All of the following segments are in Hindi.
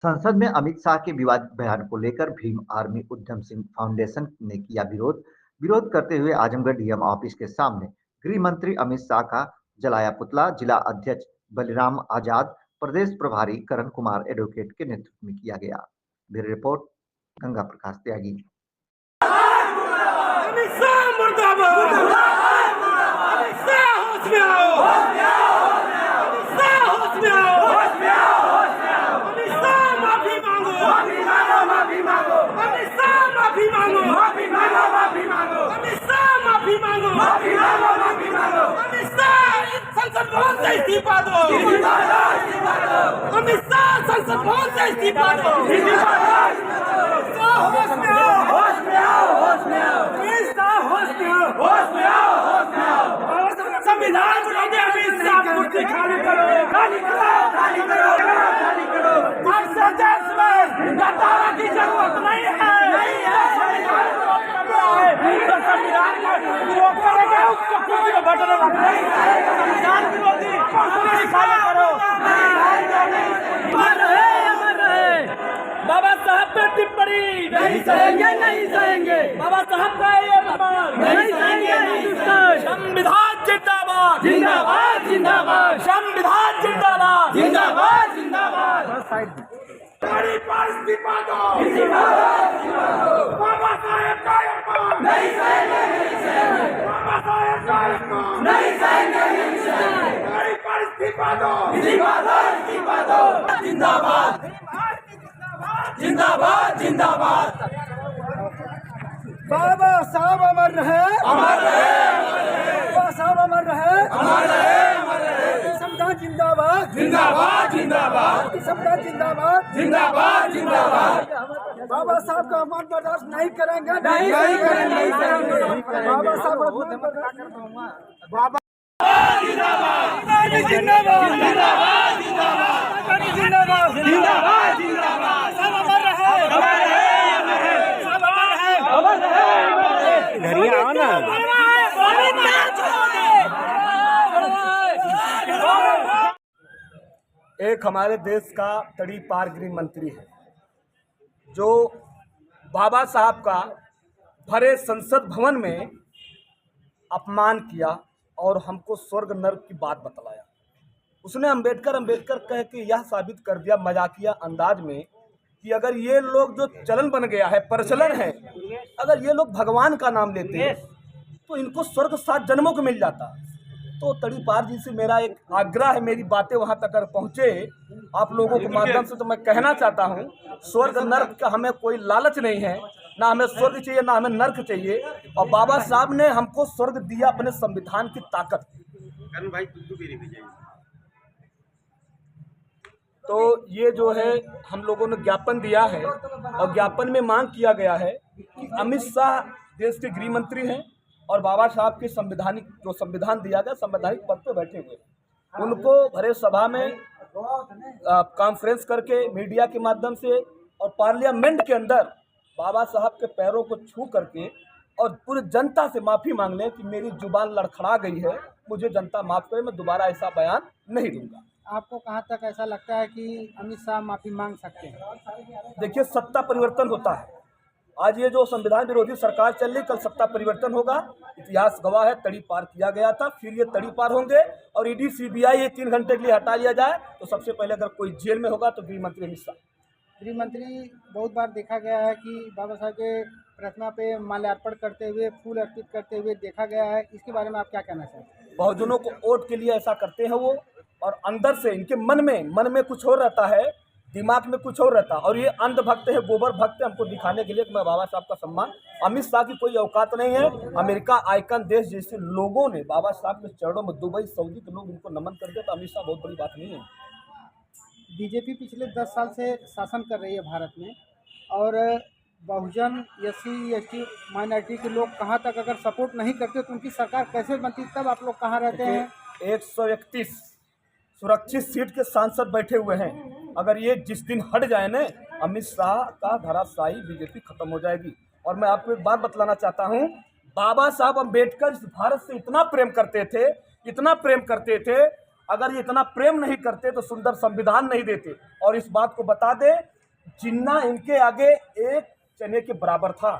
संसद में अमित शाह के विवादित बयान को लेकर भीम आर्मी उद्यम सिंह फाउंडेशन ने किया विरोध। विरोध करते हुए आजमगढ़ डीएम ऑफिस के सामने गृह मंत्री अमित शाह का जलाया पुतला। जिला अध्यक्ष बलिराम आजाद, प्रदेश प्रभारी करण कुमार एडवोकेट के नेतृत्व में किया गया। ब्यूरो रिपोर्ट, गंगा प्रकाश त्यागी। संसद भवन से इस्तीफा दो। अमित शाह संसद भवन से इस्तीफा दो। होश में आओ, होश में आओ, होश में आओ, अमित शाह होश में आओ, होश में आओ, होश में आओ। संविधान विरोधी अमित शाह कुर्सी खाली करो, खाली करो, खाली करो, खाली करो। आपसे देश में गद्दारों की जरूरत नहीं है। संविधान का विरोध करेगा उसको कुर्सी में बैठने संविधान विरोधी कुर्सी खाली करो। बाबा साहब पे टिप्पणी नहीं सहेंगे, नहीं सहेंगे। बाबा साहब का ये नहीं सहेंगे। संविधान जिंदाबाद, जिंदाबाद, जिंदाबाद। संविधान जिंदाबाद, जिंदाबाद, जिंदाबाद। हमारी इस्तीफा दो। बाबा साहेब का अपमान नहीं सहेंगे, नहीं सहेंगे। बाबा साहेब का अपमान नहीं सहेंगे, नहीं सहेंगे। हमारी इस्तीफा दो, इस्तीफा दो, इस्तीफा दो। जिंदाबाद, जिंदाबाद, जिंदाबाद। बाबा साहब अमर रहे, अमर रहे, बाबा साहब अमर रहे, अमर रहे, अमर रहे। संविधान जिंदाबाद, जिंदाबाद, जिंदाबाद, संविधान जिंदाबाद, जिंदाबाद, जिंदाबाद। बाबा साहब का अपमान बर्दाश्त नहीं करेंगे, नहीं करेंगे, नहीं करेंगे। बाबा साहब का अपमान बर्दाश्त बाबा जिंदाबाद, जिंदाबाद, जिंदाबाद, जिंदाबाद, जिंदाबाद, जिंदाबाद। सब अमर रहे, अमर रहे, अमर रहे। सब अमर रहे, अमर रहे, अमर रहे। घरिया आओ ना। एक हमारे देश का तड़ी पार गृह मंत्री है जो बाबा साहब का भरे संसद भवन में अपमान किया और हमको स्वर्ग नर्क की बात बतलाया। उसने अंबेडकर कह के यह साबित कर दिया मजाकिया अंदाज में कि अगर ये लोग जो चलन बन गया है, प्रचलन है, अगर ये लोग भगवान का नाम लेते तो इनको स्वर्ग 7 जन्मों को मिल जाता। तो तड़ीपार जी से मेरा एक आग्रह है, मेरी बातें वहाँ तक अगर पहुँचे आप लोगों के माध्यम से, तो मैं कहना चाहता हूँ स्वर्ग नर्क का हमें कोई लालच नहीं है, ना हमें स्वर्ग चाहिए ना हमें नर्क चाहिए। और बाबा साहब ने हमको स्वर्ग दिया अपने संविधान की ताकत। तो ये जो है हम लोगों ने ज्ञापन दिया है और ज्ञापन में मांग किया गया है कि अमित शाह देश के गृह मंत्री हैं और बाबा साहब के संवैधानिक जो संविधान दिया गया संवैधानिक पद पर बैठे हुए, उनको भरे सभा में कॉन्फ्रेंस करके मीडिया के माध्यम से और पार्लियामेंट के अंदर बाबा साहब के पैरों को छू करके और पूरी जनता से माफ़ी मांग लें कि मेरी जुबान लड़खड़ा गई है, मुझे जनता माफ़ करे, मैं दोबारा ऐसा बयान नहीं दूंगा। आपको कहाँ तक ऐसा लगता है कि अमित शाह माफी मांग सकते हैं? देखिए, सत्ता परिवर्तन होता है। आज ये जो संविधान विरोधी सरकार चल रही, कल सत्ता परिवर्तन होगा। इतिहास गवाह है, तड़ी पार किया गया था, फिर ये तड़ी पार होंगे। और ईडी सीबीआई ये 3 घंटे के लिए हटा लिया जाए तो सबसे पहले अगर कोई जेल में होगा तो गृह मंत्री अमित शाह। गृह मंत्री बहुत बार देखा गया है कि बाबा साहब के प्रतिमा पे माल्यार्पण करते हुए, फूल अर्पित करते हुए देखा गया है। इसके बारे में आप क्या कहना चाहते हैं? बहुजनों को वोट के लिए ऐसा करते हैं वो, और अंदर से इनके मन में कुछ और रहता है, दिमाग में कुछ और रहता है। और ये अंधभक्त है, गोबर भक्त है, हमको दिखाने के लिए कि मैं बाबा साहब का सम्मान। अमित शाह की कोई औकात नहीं है। अमेरिका आइकन देश जैसे लोगों ने बाबा साहब के चरणों में, दुबई सऊदी के लोग इनको नमन कर दिया, तो अमित शाह बहुत बड़ी बात नहीं है। बीजेपी पिछले 10 साल से शासन कर रही है भारत में, और बहुजन SC ST माइनॉरिटी के लोग कहाँ तक अगर सपोर्ट नहीं करते तो उनकी सरकार कैसे बनती? तब आप लोग कहाँ रहते हैं? 131 सुरक्षित सीट के सांसद बैठे हुए हैं। अगर ये जिस दिन हट जाए ना, अमित शाह का धराशायी बीजेपी खत्म हो जाएगी। और मैं आपको एक बात बतलाना चाहता हूँ, बाबा साहब अम्बेडकर इस भारत से इतना प्रेम करते थे, इतना प्रेम करते थे। अगर ये इतना प्रेम नहीं करते तो सुंदर संविधान नहीं देते। और इस बात को बता दे, जिन्ना इनके आगे एक चने के बराबर था।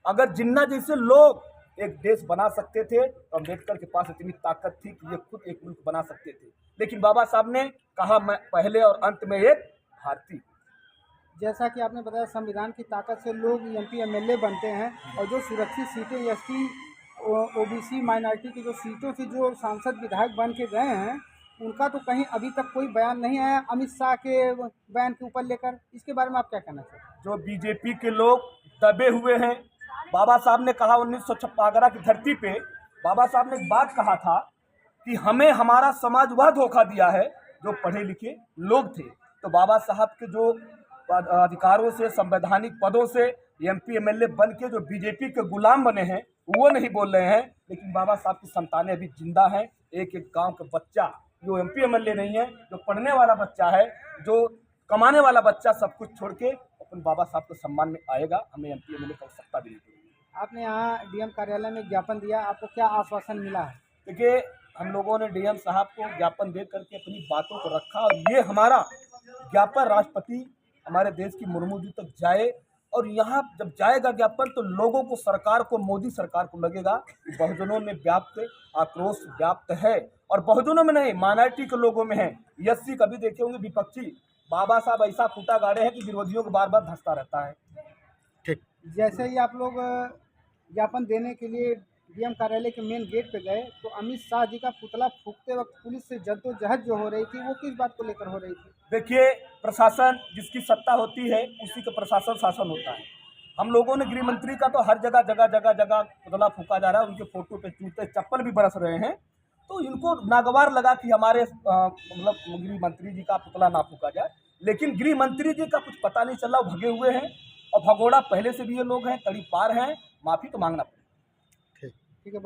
अगर जिन्ना जैसे लोग एक देश बना सकते थे तो अम्बेडकर के पास इतनी ताकत थी कि ये खुद एक मुल्क बना सकते थे। लेकिन बाबा साहब ने कहा मैं पहले और अंत में एक भारतीय। जैसा कि आपने बताया संविधान की ताकत से लोग एमपी एमएलए बनते हैं, और जो सुरक्षित सीटें एसटी ओबीसी माइनॉरिटी की जो सीटों से जो सांसद विधायक बन के गए हैं, उनका तो कहीं अभी तक कोई बयान नहीं आया अमित शाह के बयान के ऊपर लेकर। इसके बारे में आप क्या कहना चाहते हैं? जो बीजेपी के लोग दबे हुए हैं, बाबा साहब ने कहा 1956 आगरा की धरती पे बाबा साहब ने एक बात कहा था कि हमें हमारा समाज वह धोखा दिया है जो पढ़े लिखे लोग थे। तो बाबा साहब के जो अधिकारों से, संवैधानिक पदों से एमपी एमएलए बन के जो बीजेपी के गुलाम बने हैं वो नहीं बोल रहे हैं। लेकिन बाबा साहब की संतानें अभी जिंदा हैं। एक एक गांव का बच्चा जो एमपी एमएलए नहीं है, जो पढ़ने वाला बच्चा है, जो कमाने वाला बच्चा, सब कुछ छोड़ के अपन बाबा साहब के सम्मान में आएगा। हमें एमपी एमएलए की आवश्यकता भी नहीं पड़ेगी। आपने यहाँ डीएम कार्यालय में ज्ञापन दिया, आपको क्या आश्वासन मिला है? देखिए, हम लोगों ने डीएम साहब को ज्ञापन दे करके अपनी बातों को रखा, और ये हमारा ज्ञापन राष्ट्रपति हमारे देश की मुर्मू जी तक जाए। और यहाँ जब जाएगा ज्ञापन तो लोगों को, सरकार को, मोदी सरकार को लगेगा कि बहुजनों में व्याप्त आक्रोश व्याप्त है। और बहुजनों में नहीं, माइनॉरिटी के लोगों में है। एससी कभी देखे होंगे विपक्षी, बाबा साहब ऐसा खूंटा गाड़े हैं कि विरोधियों को बार बार धंसता रहता है। जैसे ही आप लोग ज्ञापन देने के लिए डीएम कार्यालय के मेन गेट पे गए, तो अमित शाह जी का पुतला फूंकते वक्त पुलिस से जद्दोजहद जो हो रही थी, वो किस बात को लेकर हो रही थी? देखिए, प्रशासन जिसकी सत्ता होती है उसी का प्रशासन शासन होता है। हम लोगों ने गृह मंत्री का तो हर जगह जगह जगह जगह पुतला फूंका जा रहा है, उनके फोटो पे जूते चप्पल भी बरस रहे हैं। तो इनको नागवार लगा कि हमारे मतलब गृह मंत्री जी का पुतला ना फूंका जाए। लेकिन गृह मंत्री जी का कुछ पता नहीं चला, वो भगे हुए हैं। और भगोड़ा पहले से भी ये लोग हैं, तड़ी पार हैं, माफ़ी तो मांगना पड़ेगा। ठीक है।